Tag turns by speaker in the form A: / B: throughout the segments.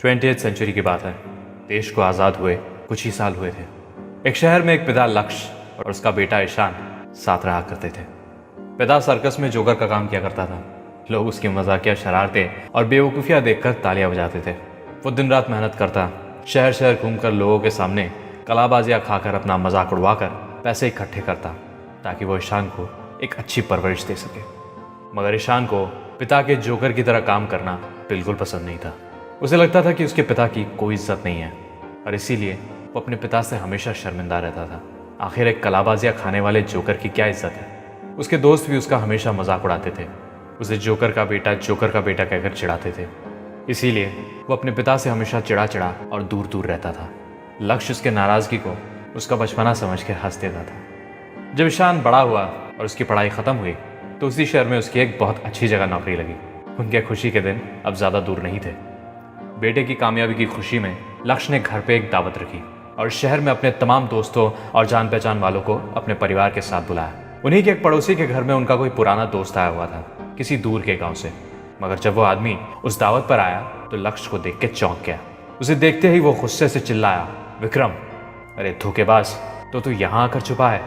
A: 20th century की बात है। देश को आज़ाद हुए कुछ ही साल हुए थे। एक शहर में एक पिता लक्ष्य और उसका बेटा ईशान साथ रहा करते थे। पिता सर्कस में जोकर का काम किया करता था। लोग उसकी मजाकिया शरारतें और बेवकूफ़ियाँ देखकर तालियां बजाते थे। वो दिन रात मेहनत करता, शहर शहर घूमकर लोगों के सामने कलाबाजियाँ खाकर अपना मजाक उड़वाकर पैसे इकट्ठे करता ताकि वो ईशान को एक अच्छी परवरिश दे सके। मगर ईशान को पिता के जोकर की तरह काम करना बिल्कुल पसंद नहीं था। उसे लगता था कि उसके पिता की कोई इज्जत नहीं है और इसीलिए वो अपने पिता से हमेशा शर्मिंदा रहता था। आखिर एक कलाबाजियाँ खाने वाले जोकर की क्या इज्जत है। उसके दोस्त भी उसका हमेशा मजाक उड़ाते थे, उसे जोकर का बेटा कहकर चिढ़ाते थे। इसीलिए वो अपने पिता से हमेशा चिड़ा और दूर दूर रहता था। लक्ष्य उसके नाराज़गी को उसका बचपना समझ के हंस देता था। जब ईशान बड़ा हुआ और उसकी पढ़ाई ख़त्म हुई तो उसी शहर में उसकी एक बहुत अच्छी जगह नौकरी लगी। उनके खुशी के दिन अब ज़्यादा दूर नहीं थे। बेटे की कामयाबी की खुशी में लक्ष्य ने घर पे एक दावत रखी और शहर में अपने तमाम दोस्तों और जान पहचान वालों को अपने परिवार के साथ बुलाया। उन्हीं के एक पड़ोसी के घर में उनका कोई पुराना दोस्त आया हुआ था, किसी दूर के गांव से। मगर जब वो आदमी उस दावत पर आया तो लक्ष्य को देख के चौंक गया। उसे देखते ही वो गुस्से से चिल्लाया, विक्रम, अरे धोखेबाज, तो तू यहाँ आकर छुपा है।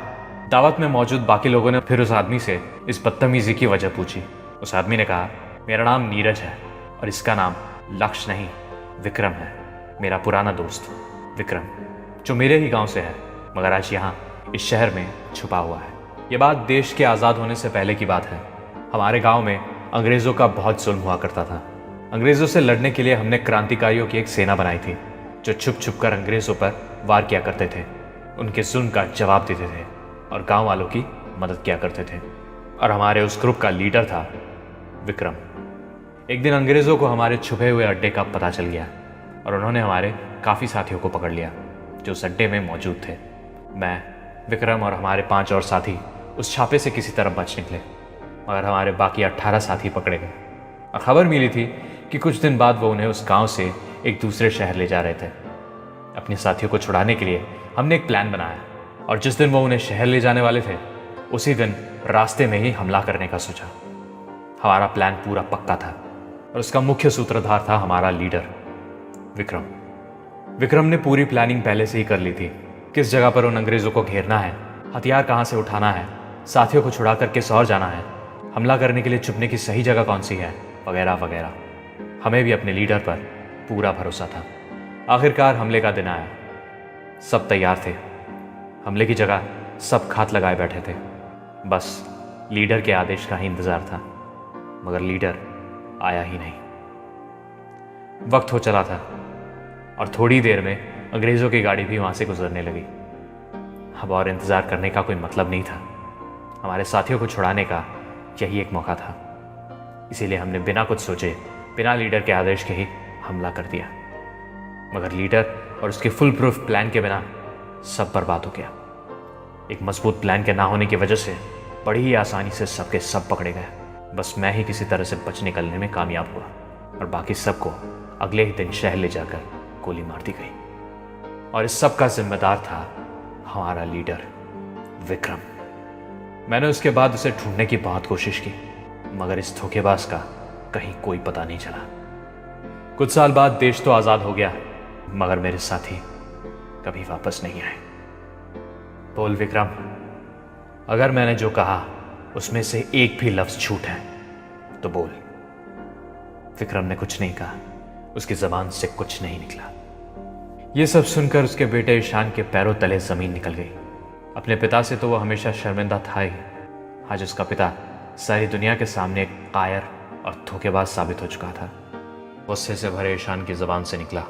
A: दावत में मौजूद बाकी लोगों ने फिर उस आदमी से इस बदतमीजी की वजह पूछी। उस आदमी ने कहा, मेरा नाम नीरज है और इसका नाम लक्ष्य नहीं विक्रम है, मेरा पुराना दोस्त विक्रम, जो मेरे ही गांव से है मगर आज यहाँ इस शहर में छुपा हुआ है। ये बात देश के आज़ाद होने से पहले की बात है। हमारे गांव में अंग्रेज़ों का बहुत जुल्म हुआ करता था। अंग्रेज़ों से लड़ने के लिए हमने क्रांतिकारियों की एक सेना बनाई थी जो छुप छुप कर अंग्रेज़ों पर वार किया करते थे, उनके जुल्म का जवाब देते थे और गाँव वालों की मदद किया करते थे। और हमारे उस ग्रुप का लीडर था विक्रम। एक दिन अंग्रेज़ों को हमारे छुपे हुए अड्डे का पता चल गया और उन्होंने हमारे काफ़ी साथियों को पकड़ लिया जो उस अड्डे में मौजूद थे। मैं, विक्रम और हमारे 5 और साथी उस छापे से किसी तरह बच निकले मगर हमारे बाकी 18 साथी पकड़े गए और खबर मिली थी कि कुछ दिन बाद वो उन्हें उस गांव से एक दूसरे शहर ले जा रहे थे। अपने साथियों को छुड़ाने के लिए हमने एक प्लान बनाया और जिस दिन वो उन्हें शहर ले जाने वाले थे उसी दिन रास्ते में ही हमला करने का सोचा। हमारा प्लान पूरा पक्का था और उसका मुख्य सूत्रधार था हमारा लीडर विक्रम। विक्रम ने पूरी प्लानिंग पहले से ही कर ली थी, किस जगह पर उन अंग्रेज़ों को घेरना है, हथियार कहाँ से उठाना है, साथियों को छुड़ा कर किस और जाना है, हमला करने के लिए छुपने की सही जगह कौन सी है, वगैरह वगैरह। हमें भी अपने लीडर पर पूरा भरोसा था। आखिरकार हमले का दिन आया। सब तैयार थे। हमले की जगह सब घात लगाए बैठे थे। बस लीडर के आदेश का ही इंतज़ार था मगर लीडर आया ही नहीं। वक्त हो चला था और थोड़ी देर में अंग्रेज़ों की गाड़ी भी वहाँ से गुजरने लगी। अब और इंतज़ार करने का कोई मतलब नहीं था। हमारे साथियों को छुड़ाने का यही एक मौका था। इसीलिए हमने बिना कुछ सोचे, बिना लीडर के आदेश के ही हमला कर दिया। मगर लीडर और उसके फुल प्रूफ प्लान के बिना सब बर्बाद हो गया। एक मजबूत प्लान के ना होने की वजह से बड़ी ही आसानी से सबके सब पकड़े गए। बस मैं ही किसी तरह से बच निकलने में कामयाब हुआ और बाकी सबको अगले ही दिन शहर ले जाकर गोली मार दी गई। और इस सब का जिम्मेदार था हमारा लीडर विक्रम। मैंने उसके बाद उसे ढूंढने की बहुत कोशिश की मगर इस धोखेबाज का कहीं कोई पता नहीं चला। कुछ साल बाद देश तो आज़ाद हो गया मगर मेरे साथी कभी वापस नहीं आए। बोल विक्रम, अगर मैंने जो कहा उसमें से एक भी लफ्ज़ झूठ है तो बोल। विक्रम ने कुछ नहीं कहा, उसकी ज़बान से कुछ नहीं निकला। ये सब सुनकर उसके बेटे ईशान के पैरों तले ज़मीन निकल गई। अपने पिता से तो वो हमेशा शर्मिंदा था ही। आज उसका पिता सारी दुनिया के सामने एक कायर और धोखेबाज साबित हो चुका था। गुस्से से भरे ईशान की ज़बान से निकला,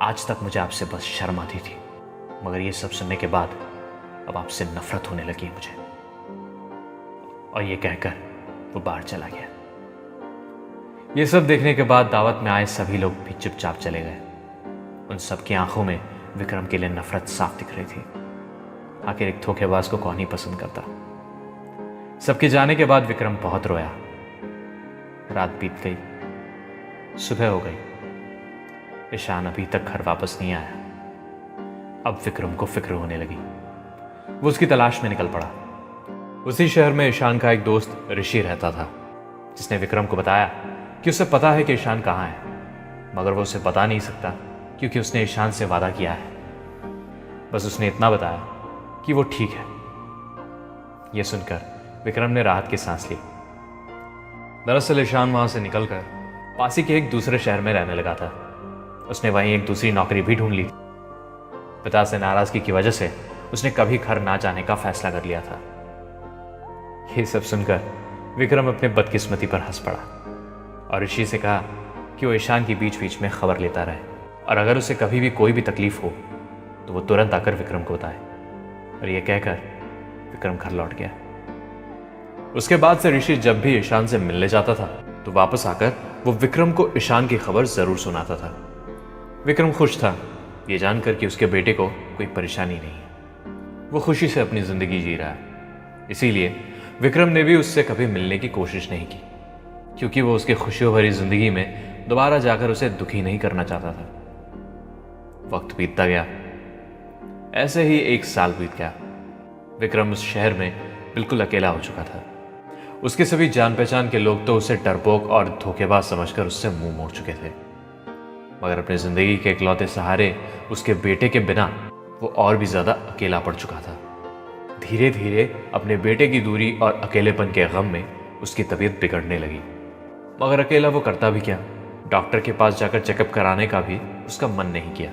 A: आज तक मुझे आपसे बस शर्म आती थी मगर ये सब सुनने के बाद अब आपसे नफरत होने लगी है मुझे। और ये कहकर वो बाहर चला गया। ये सब देखने के बाद दावत में आए सभी लोग भी चुपचाप चले गए। उन सबकी आंखों में विक्रम के लिए नफरत साफ दिख रही थी। आखिर एक धोखेबाज को कौन ही पसंद करता। सबके जाने के बाद विक्रम बहुत रोया। रात बीत गई, सुबह हो गई। ईशान अभी तक घर वापस नहीं आया। अब विक्रम को फिक्र होने लगी। वो उसकी तलाश में निकल पड़ा। उसी शहर में ईशान का एक दोस्त ऋषि रहता था जिसने विक्रम को बताया कि उसे पता है कि ईशान कहाँ है। मगर वो उसे बता नहीं सकता क्योंकि उसने ईशान से वादा किया है। बस उसने इतना बताया कि वो ठीक है। यह सुनकर विक्रम ने राहत की सांस ली। दरअसल ईशान वहां से निकलकर पास ही के एक दूसरे शहर में रहने लगा था। उसने वहीं एक दूसरी नौकरी भी ढूंढ ली थी। पिता से नाराजगी की वजह से उसने कभी घर ना जाने का फैसला कर लिया था। ये सब सुनकर विक्रम अपने बदकिस्मती पर हंस पड़ा और ऋषि से कहा कि वो ईशान की बीच बीच में खबर लेता रहे और अगर उसे कभी भी कोई भी तकलीफ हो तो वो तुरंत आकर विक्रम को बताए। और ये कहकर विक्रम घर लौट गया। उसके बाद से ऋषि जब भी ईशान से मिलने जाता था तो वापस आकर वो विक्रम को ईशान की खबर जरूर सुनाता था। विक्रम खुश था ये जानकर कि उसके बेटे को कोई परेशानी नहीं है, वो खुशी से अपनी जिंदगी जी रहा है। इसीलिए विक्रम ने भी उससे कभी मिलने की कोशिश नहीं की क्योंकि वो उसकी खुशियों भरी जिंदगी में दोबारा जाकर उसे दुखी नहीं करना चाहता था। वक्त बीतता गया। ऐसे ही 1 साल बीत गया। विक्रम उस शहर में बिल्कुल अकेला हो चुका था। उसके सभी जान पहचान के लोग तो उसे डरपोक और धोखेबाज समझकर उससे मुंह मोड़ चुके थे, मगर अपनी जिंदगी के इकलौते सहारे उसके बेटे के बिना वो और भी ज्यादा अकेला पड़ चुका था। धीरे धीरे अपने बेटे की दूरी और अकेलेपन के गम में उसकी तबीयत बिगड़ने लगी। मगर अकेला वो करता भी क्या, डॉक्टर के पास जाकर चेकअप कराने का भी उसका मन नहीं किया।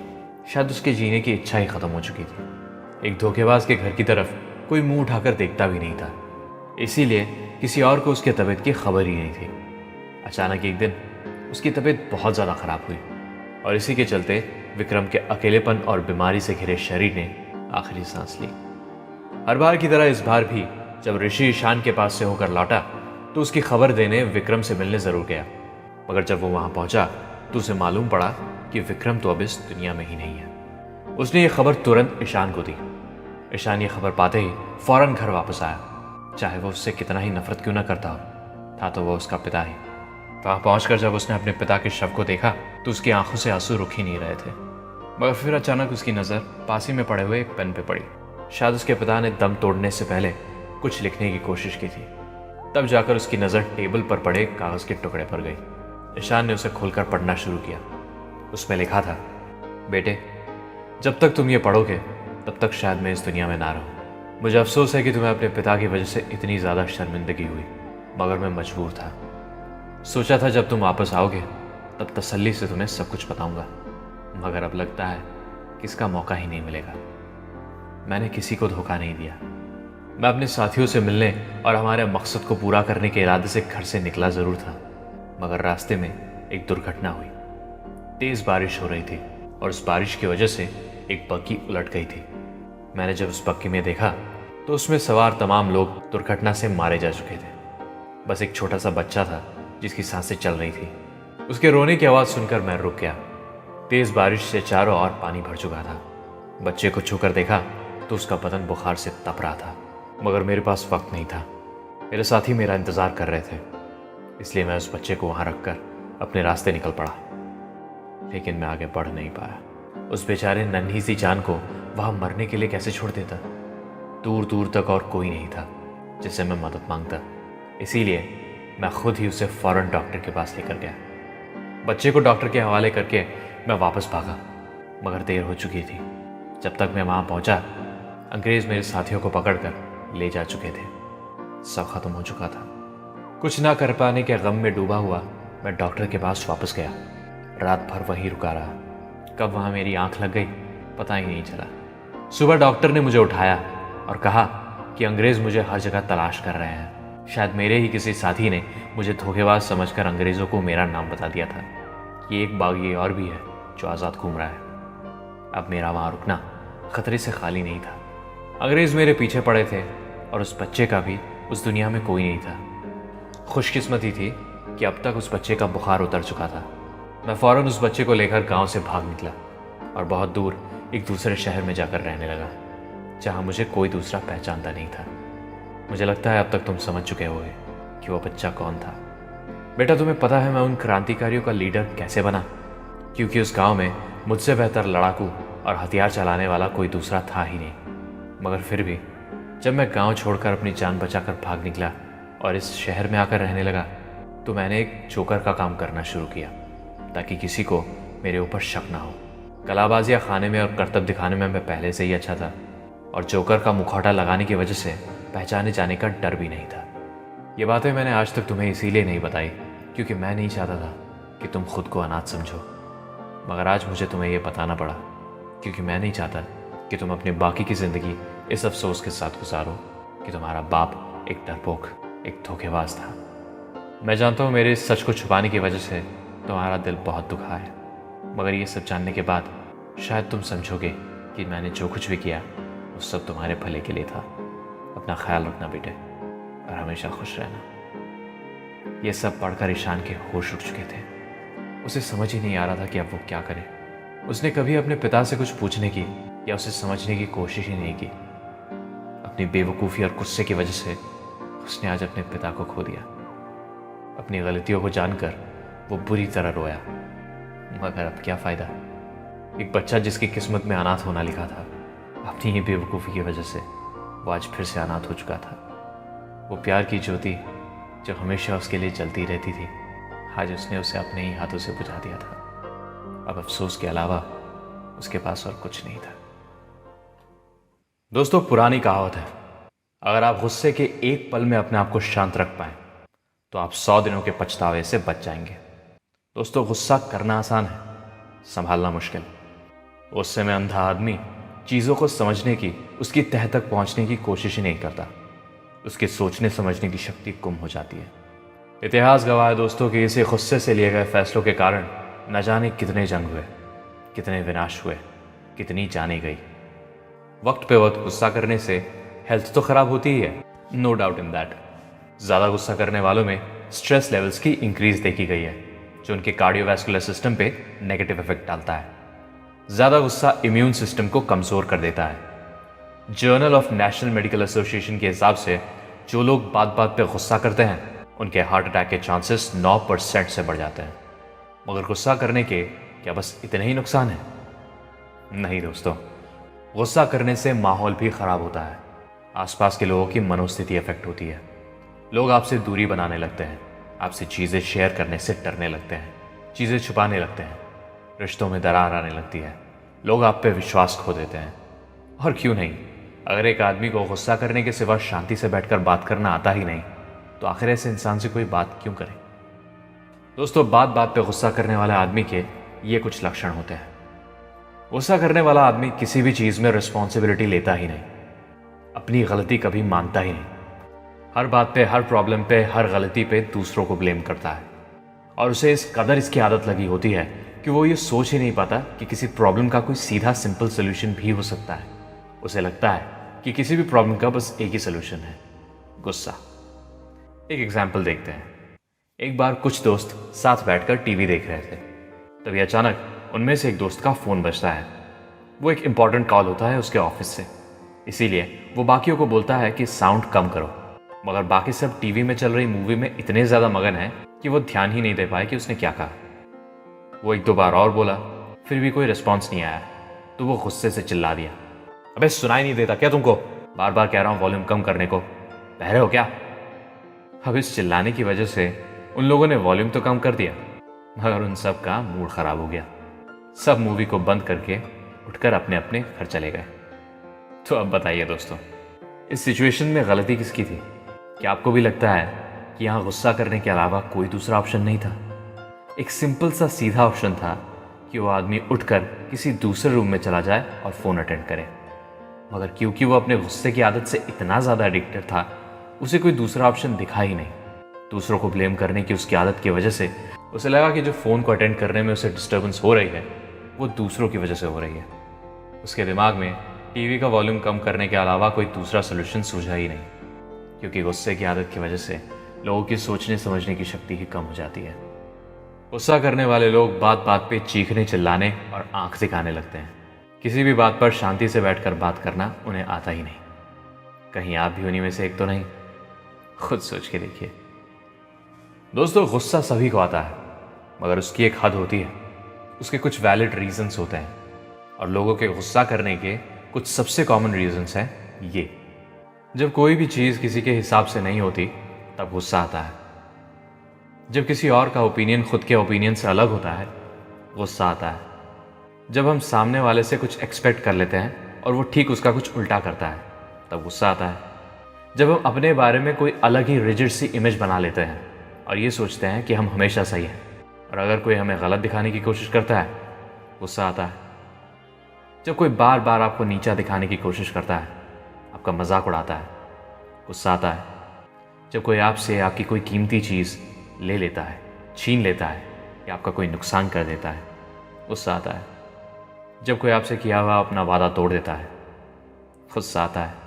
A: शायद उसके जीने की इच्छा ही खत्म हो चुकी थी। एक धोखेबाज के घर की तरफ कोई मुंह उठाकर देखता भी नहीं था, इसीलिए किसी और को उसकी तबीयत की खबर ही नहीं थी। अचानक एक दिन उसकी तबीयत बहुत ज़्यादा खराब हुई और इसी के चलते विक्रम के अकेलेपन और बीमारी से घिरे शरीर ने आखिरी सांस ली। हर बार की तरह इस बार भी जब ऋषि ईशान के पास से होकर लौटा तो उसकी खबर देने विक्रम से मिलने जरूर गया, मगर जब वो वहां पहुंचा तो उसे मालूम पड़ा कि विक्रम तो अब इस दुनिया में ही नहीं है। उसने ये खबर तुरंत ईशान को दी। ईशान ये खबर पाते ही फौरन घर वापस आया, चाहे वो उससे कितना ही नफरत क्यों ना करता हो, था तो वो उसका पिता ही। वहां पहुंचकर जब उसने अपने पिता के शव को देखा तो उसकी आंखों से आंसू रुक ही नहीं रहे थे। मगर फिर अचानक उसकी नज़र पास ही में पड़े हुए एक पेन पे पड़ी। शायद उसके पिता ने दम तोड़ने से पहले कुछ लिखने की कोशिश की थी। तब जाकर उसकी नज़र टेबल पर पड़े कागज़ के टुकड़े पर गई। ईशान ने उसे खोलकर पढ़ना शुरू किया। उसमें लिखा था, बेटे, जब तक तुम ये पढ़ोगे तब तक शायद मैं इस दुनिया में ना रहूं। मुझे अफसोस है कि तुम्हें अपने पिता की वजह से इतनी ज़्यादा शर्मिंदगी हुई, मगर मैं मजबूर था। सोचा था जब तुम वापस आओगे तब तसल्ली से तुम्हें सब कुछ बताऊंगा, मगर अब लगता है कि इसका मौका ही नहीं मिलेगा। मैंने किसी को धोखा नहीं दिया। मैं अपने साथियों से मिलने और हमारे मकसद को पूरा करने के इरादे से घर से निकला ज़रूर था, मगर रास्ते में एक दुर्घटना हुई। तेज़ बारिश हो रही थी और उस बारिश की वजह से एक बग्गी उलट गई थी। मैंने जब उस बग्गी में देखा तो उसमें सवार तमाम लोग दुर्घटना से मारे जा चुके थे। बस एक छोटा सा बच्चा था जिसकी सांसें चल रही थी। उसके रोने की आवाज़ सुनकर मैं रुक गया। तेज़ बारिश से चारों ओर पानी भर चुका था। बच्चे को छूकर देखा तो उसका बदन बुखार से तप रहा था, मगर मेरे पास वक्त नहीं था। मेरे साथी मेरा इंतज़ार कर रहे थे, इसलिए मैं उस बच्चे को वहाँ रखकर अपने रास्ते निकल पड़ा। लेकिन मैं आगे बढ़ नहीं पाया। उस बेचारे नन्ही सी जान को वहाँ मरने के लिए कैसे छोड़ देता। दूर दूर तक और कोई नहीं था जिससे मैं मदद मांगता, इसीलिए मैं खुद ही उसे फौरन डॉक्टर के पास लेकर गया। बच्चे को डॉक्टर के हवाले करके मैं वापस भागा, मगर देर हो चुकी थी। जब तक मैं वहाँ पहुँचा, अंग्रेज़ मेरे साथियों को पकड़कर ले जा चुके थे। सब खत्म हो चुका था। कुछ ना कर पाने के गम में डूबा हुआ मैं डॉक्टर के पास वापस गया। रात भर वहीं रुका रहा। कब वहाँ मेरी आंख लग गई पता ही नहीं चला। सुबह डॉक्टर ने मुझे उठाया और कहा कि अंग्रेज़ मुझे हर जगह तलाश कर रहे हैं। शायद मेरे ही किसी साथी ने मुझे धोखेबाज समझकर अंग्रेज़ों को मेरा नाम बता दिया था कि एक बागी और भी है जो आज़ाद घूम रहा है। अब मेरा वहाँ रुकना खतरे से खाली नहीं था। अंग्रेज़ मेरे पीछे पड़े थे और उस बच्चे का भी उस दुनिया में कोई नहीं था। खुशकिस्मती थी कि अब तक उस बच्चे का बुखार उतर चुका था। मैं फ़ौरन उस बच्चे को लेकर गांव से भाग निकला और बहुत दूर एक दूसरे शहर में जाकर रहने लगा, जहां मुझे कोई दूसरा पहचानता नहीं था। मुझे लगता है अब तक तुम समझ चुके होगे कि वो बच्चा कौन था। बेटा, तुम्हें पता है मैं उन क्रांतिकारियों का लीडर कैसे बना? क्योंकि उस गाँव में मुझसे बेहतर लड़ाकू और हथियार चलाने वाला कोई दूसरा था ही नहीं। मगर फिर भी जब मैं गांव छोड़कर अपनी जान बचाकर भाग निकला और इस शहर में आकर रहने लगा तो मैंने एक जोकर का काम करना शुरू किया। ताकि किसी को मेरे ऊपर शक ना हो। कलाबाजियाँ खाने में और करतब दिखाने में मैं पहले से ही अच्छा था, और जोकर का मुखौटा लगाने की वजह से पहचाने जाने का डर भी नहीं था। ये बातें मैंने आज तक तुम्हें इसीलिए नहीं बताई क्योंकि मैं नहीं चाहता था कि तुम खुद को अनाथ समझो, मगर आज मुझे तुम्हें यह बताना पड़ा क्योंकि मैं नहीं चाहता कि तुम अपनी बाकी की ज़िंदगी इस अफसोस के साथ गुजारो कि तुम्हारा बाप एक डरपोक, एक धोखेबाज था। मैं जानता हूँ मेरे इस सच को छुपाने की वजह से तुम्हारा दिल बहुत दुखा है, मगर ये सब जानने के बाद शायद तुम समझोगे कि मैंने जो कुछ भी किया वो सब तुम्हारे भले के लिए था। अपना ख्याल रखना बेटे, और हमेशा खुश रहना। ये सब पढ़कर ईशान के होश उड़ चुके थे। उसे समझ ही नहीं आ रहा था कि अब वो क्या करे। उसने कभी अपने पिता से कुछ पूछने की या उसे समझने की कोशिश ही नहीं की। अपनी बेवकूफ़ी और गुस्से की वजह से उसने आज अपने पिता को खो दिया। अपनी गलतियों को जानकर वो बुरी तरह रोया, मगर अब क्या फ़ायदा। एक बच्चा जिसकी किस्मत में अनाथ होना लिखा था, अपनी ही बेवकूफ़ी की वजह से वो आज फिर से अनाथ हो चुका था। वो प्यार की ज्योति जो हमेशा उसके लिए जलती रहती थी, आज उसने उसे अपने ही हाथों से बुझा दिया था। अब अफसोस के अलावा उसके पास और कुछ नहीं था। दोस्तों, पुरानी कहावत है, अगर आप गुस्से के एक पल में अपने आप को शांत रख पाएं तो आप 100 दिनों के पछतावे से बच जाएंगे। दोस्तों, गुस्सा करना आसान है, संभालना मुश्किल। गुस्से में अंधा आदमी चीज़ों को समझने की, उसकी तह तक पहुंचने की कोशिश ही नहीं करता। उसके सोचने समझने की शक्ति गुम हो जाती है। इतिहास गवाह है दोस्तों कि इसी गुस्से से लिए गए फैसलों के कारण न जाने कितने जंग हुए, कितने विनाश हुए, कितनी जाने गई। वक्त पे वक्त गुस्सा करने से हेल्थ तो खराब होती ही है, नो डाउट इन दैट। ज़्यादा गुस्सा करने वालों में स्ट्रेस लेवल्स की इंक्रीज देखी गई है, जो उनके कार्डियोवैस्कुलर सिस्टम पे नेगेटिव इफेक्ट डालता है। ज़्यादा गुस्सा इम्यून सिस्टम को कमज़ोर कर देता है। Journal of national medical association के हिसाब से जो लोग बात बात पे गुस्सा करते हैं उनके हार्ट अटैक के चांसेस 9% से बढ़ जाते हैं। मगर गुस्सा करने के क्या बस इतने ही नुकसान हैं? नहीं दोस्तों, गुस्सा करने से माहौल भी खराब होता है। आसपास के लोगों की मनोस्थिति अफेक्ट होती है। लोग आपसे दूरी बनाने लगते हैं, आपसे चीज़ें शेयर करने से डरने लगते हैं, चीज़ें छुपाने लगते हैं, रिश्तों में दरार आने लगती है, लोग आप पे विश्वास खो देते हैं। और क्यों नहीं, अगर एक आदमी को गुस्सा करने के सिवा शांति से बैठकर बात करना आता ही नहीं तो आखिर ऐसे इंसान से कोई बात क्यों करे। दोस्तों, बात बात पे गुस्सा करने वाले आदमी के ये कुछ लक्षण होते हैं। गुस्सा करने वाला आदमी किसी भी चीज़ में रिस्पॉन्सिबिलिटी लेता ही नहीं, अपनी गलती कभी मानता ही नहीं, हर बात पे, हर प्रॉब्लम पे, हर गलती पे दूसरों को ब्लेम करता है। और उसे इस कदर इसकी आदत लगी होती है कि वो ये सोच ही नहीं पाता कि किसी प्रॉब्लम का कोई सीधा सिंपल सोल्यूशन भी हो सकता है। उसे लगता है कि किसी भी प्रॉब्लम का बस एक ही सोल्यूशन है, गुस्सा। एक एग्जाम्पल देखते हैं। एक बार कुछ दोस्त साथ बैठकर टीवी देख रहे थे, तभी अचानक उनमें से एक दोस्त का फ़ोन बजता है। वो एक इंपॉर्टेंट कॉल होता है उसके ऑफिस से, इसीलिए वो बाकियों को बोलता है कि साउंड कम करो, मगर बाकी सब टीवी में चल रही मूवी में इतने ज़्यादा मगन है कि वो ध्यान ही नहीं दे पाए कि उसने क्या कहा। वो 1-2 बार और बोला, फिर भी कोई रिस्पॉन्स नहीं आया, तो वो गुस्से से चिल्ला दिया, अबे सुनाई नहीं देता क्या तुमको? बार बार कह रहा हूँ वॉल्यूम कम करने को, बहरे हो क्या? अब इस चिल्लाने की वजह से उन लोगों ने वॉल्यूम तो कम कर दिया, मगर उन सब का मूड खराब हो गया। सब मूवी को बंद करके उठकर अपने अपने घर चले गए। तो अब बताइए दोस्तों, इस सिचुएशन में गलती किसकी थी? क्या आपको भी लगता है कि यहाँ गुस्सा करने के अलावा कोई दूसरा ऑप्शन नहीं था? एक सिंपल सा सीधा ऑप्शन था कि वो आदमी उठकर किसी दूसरे रूम में चला जाए और फ़ोन अटेंड करे, मगर क्योंकि वो अपने गुस्से की आदत से इतना ज़्यादा एडिक्टेड था, उसे कोई दूसरा ऑप्शन दिखा ही नहीं। दूसरों को ब्लेम करने की उसकी आदत की वजह से उसे लगा कि जो फ़ोन को अटेंड करने में उसे डिस्टर्बेंस हो रही है वो दूसरों की वजह से हो रही है। उसके दिमाग में टीवी का वॉल्यूम कम करने के अलावा कोई दूसरा सोल्यूशन सूझा ही नहीं, क्योंकि गुस्से की आदत की वजह से लोगों की सोचने समझने की शक्ति ही कम हो जाती है। गुस्सा करने वाले लोग बात बात पे चीखने, चिल्लाने और आंख दिखाने लगते हैं। किसी भी बात पर शांति से बैठकर बात करना उन्हें आता ही नहीं। कहीं आप भी उन्हीं में से एक तो नहीं? खुद सोच के देखिए। दोस्तों, गुस्सा सभी को आता है, मगर उसकी एक हद होती है, उसके कुछ वैलिड रीजंस होते हैं, और लोगों के गुस्सा करने के कुछ सबसे कॉमन रीजंस हैं ये। जब कोई भी चीज़ किसी के हिसाब से नहीं होती तब गुस्सा आता है। जब किसी और का ओपिनियन खुद के ओपिनियन से अलग होता है गुस्सा आता है जब हम सामने वाले से कुछ एक्सपेक्ट कर लेते हैं और वो ठीक उसका कुछ उल्टा करता है, तब गुस्सा आता है। जब हम अपने बारे में कोई अलग ही रिजिड सी इमेज बना लेते हैं और ये सोचते हैं कि हम हमेशा सही हैं, और अगर कोई हमें गलत दिखाने की कोशिश करता है, गुस्सा आता है। जब कोई बार बार आपको नीचा दिखाने की कोशिश करता है, आपका मजाक उड़ाता है, गुस्सा आता है। जब कोई आपसे आपकी कोई कीमती चीज़ ले लेता है, छीन लेता है या आपका कोई नुकसान कर देता है, गुस्सा आता है। जब कोई आपसे किया हुआ अपना वादा तोड़ देता है, गुस्सा आता है।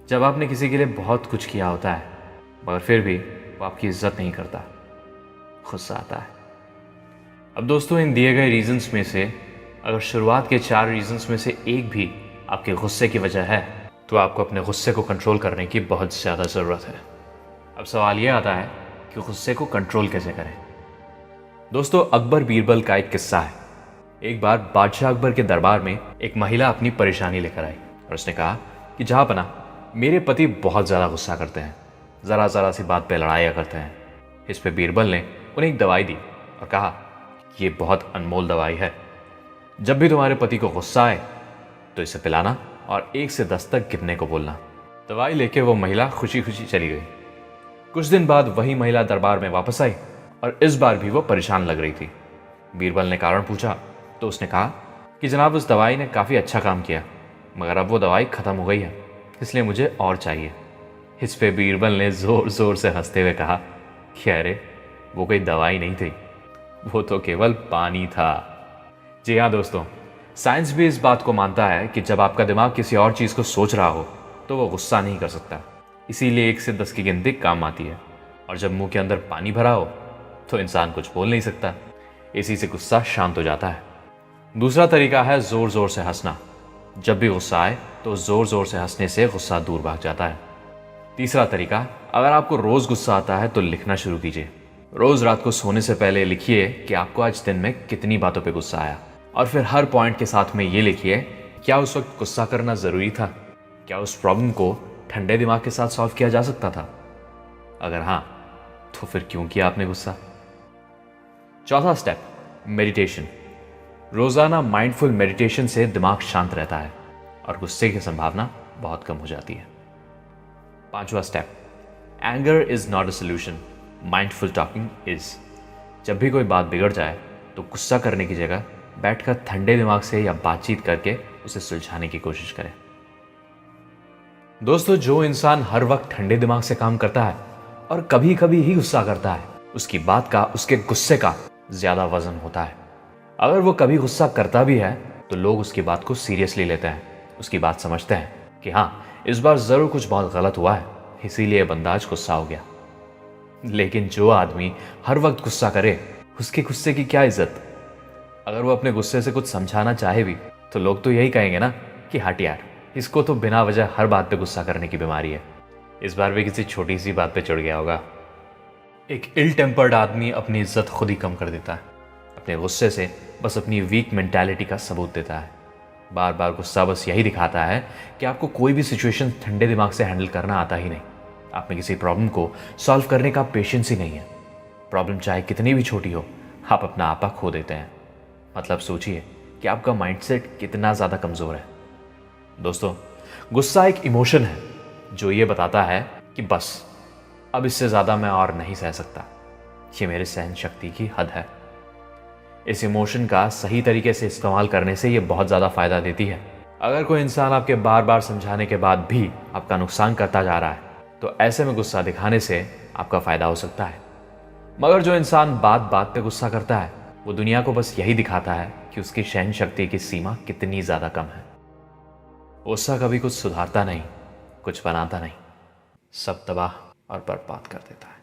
A: जब आपने किसी के लिए बहुत कुछ किया होता है मगर फिर भी वो आपकी इज्जत नहीं करता, गुस्सा आता है। अब दोस्तों, इन दिए गए रीजंस में से अगर शुरुआत के 4 रीजंस में से एक भी आपके गुस्से की वजह है, तो आपको अपने गुस्से को कंट्रोल करने की बहुत ज़्यादा ज़रूरत है। अब सवाल ये आता है कि गुस्से को कंट्रोल कैसे करें। दोस्तों, अकबर बीरबल का एक किस्सा है। एक बार बादशाह अकबर के दरबार में एक महिला अपनी परेशानी लेकर आई और उसने कहा कि जहाँपनाह, मेरे पति बहुत ज़्यादा गुस्सा करते हैं, ज़रा ज़रा सी बात पे लड़ाइयाँ करते हैं। इस पे बीरबल ने उन्हें एक दवाई दी और कहा कि ये बहुत अनमोल दवाई है, जब भी तुम्हारे पति को गुस्सा आए तो इसे पिलाना और 1 से 10 तक गिनने को बोलना। दवाई लेके वो महिला खुशी खुशी चली गई। कुछ दिन बाद वही महिला दरबार में वापस आई और इस बार भी वो परेशान लग रही थी। बीरबल ने कारण पूछा तो उसने कहा कि जनाब, उस दवाई ने काफ़ी अच्छा काम किया, मगर अब वो दवाई ख़त्म हो गई है, इसलिए मुझे और चाहिए। इस पे बीरबल ने ज़ोर ज़ोर से हंसते हुए कहा कि अरे, वो कोई दवाई नहीं थी, वो तो केवल पानी था। जी हाँ दोस्तों, साइंस भी इस बात को मानता है कि जब आपका दिमाग किसी और चीज़ को सोच रहा हो तो वो गुस्सा नहीं कर सकता, इसीलिए 1 से 10 की गिनती काम आती है। और जब मुंह के अंदर पानी भरा हो तो इंसान कुछ बोल नहीं सकता, इसी से गुस्सा शांत हो जाता है। दूसरा तरीका है ज़ोर ज़ोर से हंसना। जब भी गुस्सा आए तो ज़ोर ज़ोर से हंसने से गुस्सा दूर भाग जाता है। तीसरा तरीका, अगर आपको रोज़ गुस्सा आता है तो लिखना शुरू कीजिए। रोज़ रात को सोने से पहले लिखिए कि आपको आज दिन में कितनी बातों पे गुस्सा आया, और फिर हर पॉइंट के साथ में ये लिखिए क्या उस वक्त गुस्सा करना ज़रूरी था, क्या उस प्रॉब्लम को ठंडे दिमाग के साथ सॉल्व किया जा सकता था, अगर हाँ तो फिर क्यों किया आपने गुस्सा। चौथा स्टेप, मेडिटेशन। रोज़ाना माइंडफुल मेडिटेशन से दिमाग शांत रहता है और गुस्से की संभावना बहुत कम हो जाती है। पांचवा step, anger is not a solution, mindful talking is. जब भी कोई बात बिगड़ जाए तो गुस्सा करने की जगह बैठकर ठंडे दिमाग से या बातचीत करके उसे सुलझाने की कोशिश करें। दोस्तों, जो इंसान हर वक्त ठंडे दिमाग से काम करता है और कभी कभी ही गुस्सा करता है, उसकी बात का, उसके गुस्से का ज़्यादा वजन होता है। अगर वो कभी गुस्सा करता भी है तो लोग उसकी बात को सीरियसली लेते हैं, उसकी बात समझते हैं कि हाँ, इस बार ज़रूर कुछ बहुत गलत हुआ है, इसीलिए बंदा आज गुस्सा हो गया। लेकिन जो आदमी हर वक्त गुस्सा करे, उसके गुस्से की क्या इज्जत। अगर वो अपने गुस्से से कुछ समझाना चाहे भी तो लोग तो यही कहेंगे ना कि हट यार, इसको तो बिना वजह हर बात पे गुस्सा करने की बीमारी है, इस बार भी किसी छोटी सी बात पे चिढ़ गया होगा। एक इल टेम्पर्ड आदमी अपनी इज्जत खुद ही कम कर देता है, अपने गुस्से से बस अपनी वीक मेंटालिटी का सबूत देता है। बार बार गुस्सा बस यही दिखाता है कि आपको कोई भी सिचुएशन ठंडे दिमाग से हैंडल करना आता ही नहीं, आप में किसी प्रॉब्लम को सॉल्व करने का पेशेंस ही नहीं है। प्रॉब्लम चाहे कितनी भी छोटी हो, आप अपना आपा खो देते हैं। मतलब सोचिए कि आपका माइंडसेट कितना ज़्यादा कमज़ोर है। दोस्तों, गुस्सा एक इमोशन है जो ये बताता है कि बस अब इससे ज़्यादा मैं और नहीं सह सकता, ये मेरे सहन शक्ति की हद है। इस इमोशन का सही तरीके से इस्तेमाल करने से ये बहुत ज़्यादा फ़ायदा देती है। अगर कोई इंसान आपके बार बार समझाने के बाद भी आपका नुकसान करता जा रहा है तो ऐसे में गुस्सा दिखाने से आपका फ़ायदा हो सकता है। मगर जो इंसान बात बात पे गुस्सा करता है, वो दुनिया को बस यही दिखाता है कि उसकी सहन शक्ति की सीमा कितनी ज़्यादा कम है। गुस्सा कभी कुछ सुधारता नहीं, कुछ बनाता नहीं, सब तबाह और बर्बाद कर देता है।